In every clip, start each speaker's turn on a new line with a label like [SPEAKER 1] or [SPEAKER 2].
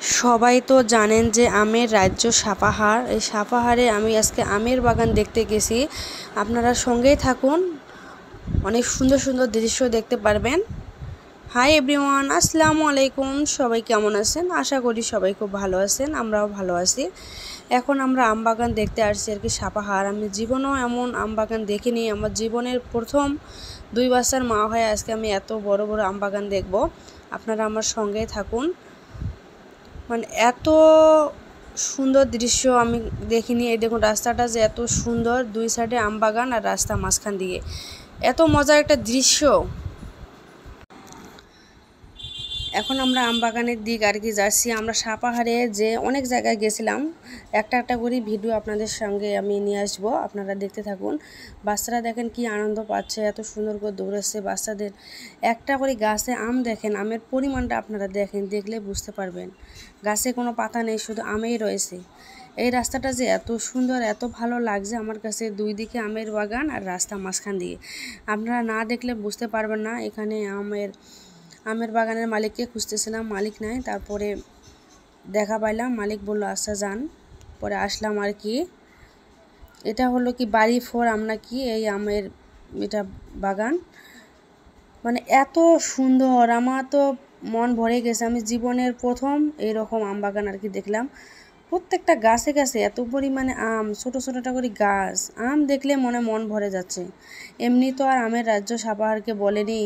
[SPEAKER 1] সবাই তো জানেন যে আমের রাজ্য সাপাহার। এই সাপাহারে আমি আজকে আমের বাগান দেখতে গেছি। আপনারা সঙ্গেই থাকুন, অনেক সুন্দর সুন্দর দৃশ্য দেখতে পারবেন। হাই এভরিওয়ান, আসসালামু আলাইকুম। সবাই কেমন আছেন? আশা করি সবাই খুব ভালো আছেন, আমরাও ভালো আছি। এখন আমরা আম বাগান দেখতে আসছি আর কি সাপাহার। আমি জীবনেও এমন আম বাগান দেখিনি। আমার জীবনের প্রথম 2 বাচ্চার মা হয়ে আজকে আমি এত বড় বড় আম বাগান দেখব। আপনারা আমার সঙ্গেই থাকুন। মানে এত সুন্দর দৃশ্য আমি দেখিনি। এই দেখুন রাস্তাটা যে এত সুন্দর, 2 সাইডে আম বাগান আর রাস্তা মাঝখান দিয়ে, এত মজার একটা দৃশ্য। এখন আমরা আম বাগানের দিক আর কি যাচ্ছি। আমরা সাপাহারে যে অনেক জায়গায় গেছিলাম, একটা একটা করে ভিডিও আপনাদের সঙ্গে আমি নিয়ে আসবো, আপনারা দেখতে থাকুন। বাচ্চারা দেখেন কি আনন্দ পাচ্ছে, এত সুন্দর করে দৌড়াচ্ছে বাচ্চাদের। একটা করে গাছে আম দেখেন, আমের পরিমাণটা আপনারা দেখেন, দেখলে বুঝতে পারবেন। গাছে কোনো পাতা নেই, শুধু আমেই রয়েছে। এই রাস্তাটা যে এত সুন্দর, এত ভালো লাগছে আমার কাছে। 2 দিকে আমের বাগান আর রাস্তা মাঝখান দিয়ে। আপনারা না দেখলে বুঝতে পারবেন না। এখানে আমের বাগানের মালিককে খুঁজতেছিলাম, মালিক নাই। তারপরে দেখা পাইলাম, মালিক বলল আচ্ছা যান। পরে আসলাম আর কি। এটা হলো কি বাড়ি 4 আম নাকি এই আমের এটা বাগান। মানে এত সুন্দর, আমার তো মন ভরে গেছে। আমি জীবনের প্রথম এইরকম আম বাগান আর কি দেখলাম। প্রত্যেকটা গাছে গাছে এত পরিমাণে আম, ছোট ছোটটা করে গাছ। আম দেখলে মন ভরে যাচ্ছে। এমনি তো আর আমের রাজ্য সাপাহারকে বলেনি,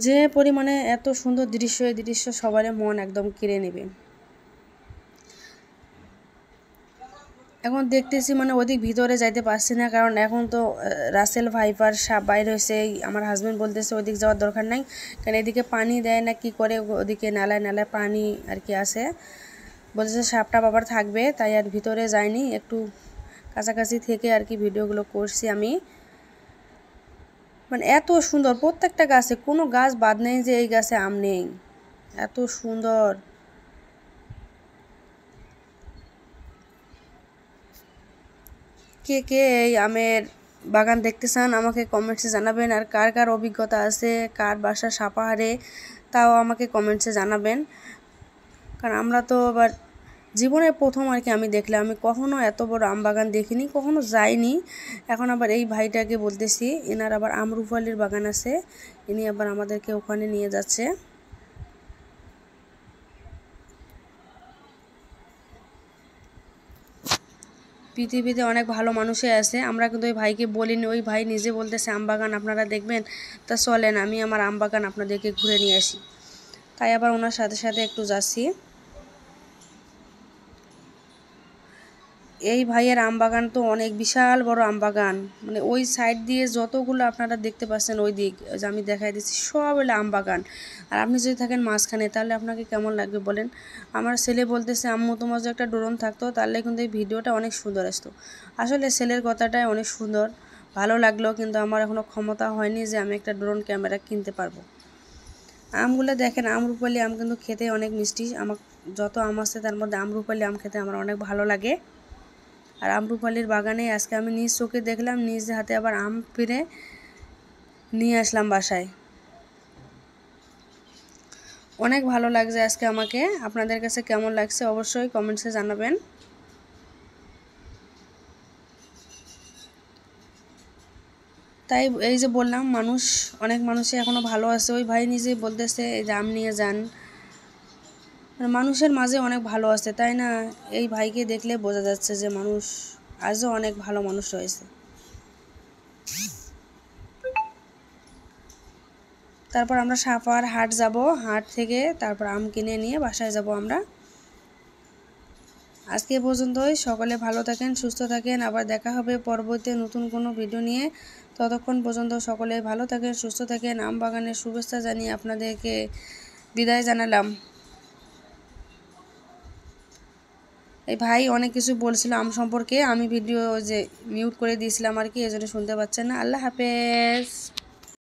[SPEAKER 1] যে পরিমাণে এত সুন্দর দৃশ্য, এই দৃশ্য সবারই মন একদম কেড়ে নেবে। এখন দেখতেছি মানে ওদিক ভিতরে যাইতে পারছি না, কারণ এখন তো রাসেল ভাইপার সাপ বাইর হয়েছে। আমার হাজব্যান্ড বলতেছে ওদিক যাওয়ার দরকার নাই, কারণ এদিকে পানি দেয় না কি করে, ওদিকে নালায় নালায় পানি আর কি আছে। বলতেছে সাপটা আবার থাকবে, তাই আর ভিতরে যাইনি। একটু কাছাকাছি থেকে আর কি ভিডিওগুলো করছি আমি। মানে এত সুন্দর, প্রত্যেকটা গাছে কোনো গাছ বাদ নেই যে এই গাছে আম নেই, এত সুন্দর। কে কে এই আমের বাগান দেখতে চান আমাকে কমেন্টসে জানাবেন। আর কার কার অভিজ্ঞতা আছে, কার বাসা সাপাহারে, তাও আমাকে কমেন্টসে জানাবেন। কারণ আমরা তো আবার জীবনের প্রথম আর কি আমি দেখলাম। আমি কখনো এত বড় আম বাগান দেখিনি, কখনো যাইনি। এখন আবার এই ভাইটাকে বলতেছি, এনার আবার আমরুপালির বাগান আছে, ইনি আবার আমাদেরকে ওখানে নিয়ে যাচ্ছে। পৃথিবীতে অনেক ভালো মানুষই আছে, আমরা কিন্তু ওই ভাইকে বলিনি। ওই ভাই নিজে বলতেছে আম বাগান আপনারা দেখবেন, তা চলেন আমি আমার আম বাগান আপনাদেরকে ঘুরে নিয়ে আসি। তাই আবার ওনার সাথে সাথে একটু যাচ্ছি। এই ভাইয়ের আম বাগান তো অনেক বিশাল বড় আম বাগান। মানে ওই সাইড দিয়ে যতগুলো আপনারা দেখতে পাচ্ছেন, ওই দিক যে আমি দেখাই দিচ্ছি, সব হলো আম বাগান। আর আপনি যদি থাকেন মাঝখানে, তাহলে আপনাকে কেমন লাগবে বলেন? আমার ছেলে বলতেছে আম্মু তোমার যে একটা ড্রোন থাকতো, তাহলে কিন্তু এই ভিডিওটা অনেক সুন্দর আসতো। আসলে ছেলের কথাটাই অনেক সুন্দর, ভালো লাগলো। কিন্তু আমার এখনও ক্ষমতা হয়নি যে আমি একটা ড্রোন ক্যামেরা কিনতে পারবো। আমগুলো দেখেন, আমরুপালি আম কিন্তু খেতে অনেক মিষ্টি। আমার যত আম আছে তার মধ্যে আমরুপালি আম খেতে আমার অনেক ভালো লাগে। আর আমরুপালির বাগানে আজকে আমি নিজ চোখে দেখলাম, নিজ হাতে আবার আম পেড়ে নিয়ে আসলাম বাসায়। অনেক ভালো লাগছে আজকে আমাকে। আপনাদের কাছে কেমন লাগছে অবশ্যই কমেন্টসে জানাবেন। তাই এই যে বললাম, অনেক মানুষই এখনও ভালো আছে। ওই ভাই নিজেই বলতেছে এই যে আম নিয়ে যান। মানুষের মাঝে অনেক ভালো আছে, তাই না? এই ভাইকে দেখলে বোঝা যাচ্ছে যে মানুষ আজও অনেক ভালো মানুষ রয়েছে। তারপর আমরা সাপার হাট যাব, হাট থেকে তারপর আম কিনে নিয়ে বাসায় যাব আমরা। আজকে এ পর্যন্তই। সকলে ভালো থাকেন, সুস্থ থাকেন। আবার দেখা হবে পরবর্তী নতুন কোনো ভিডিও নিয়ে। ততক্ষণ পর্যন্ত সকলে ভালো থাকেন, সুস্থ থাকেন। আম বাগানের শুভেচ্ছা জানিয়ে আপনাদেরকে বিদায় জানালাম। এই ভাই অনেক কিছু বলছিল আম সম্পর্কে, আমি ভিডিও যে মিউট করে দিয়েছিলাম আর কি, এজন্য শুনতে পাচ্ছেন না। আল্লাহ হাফেজ।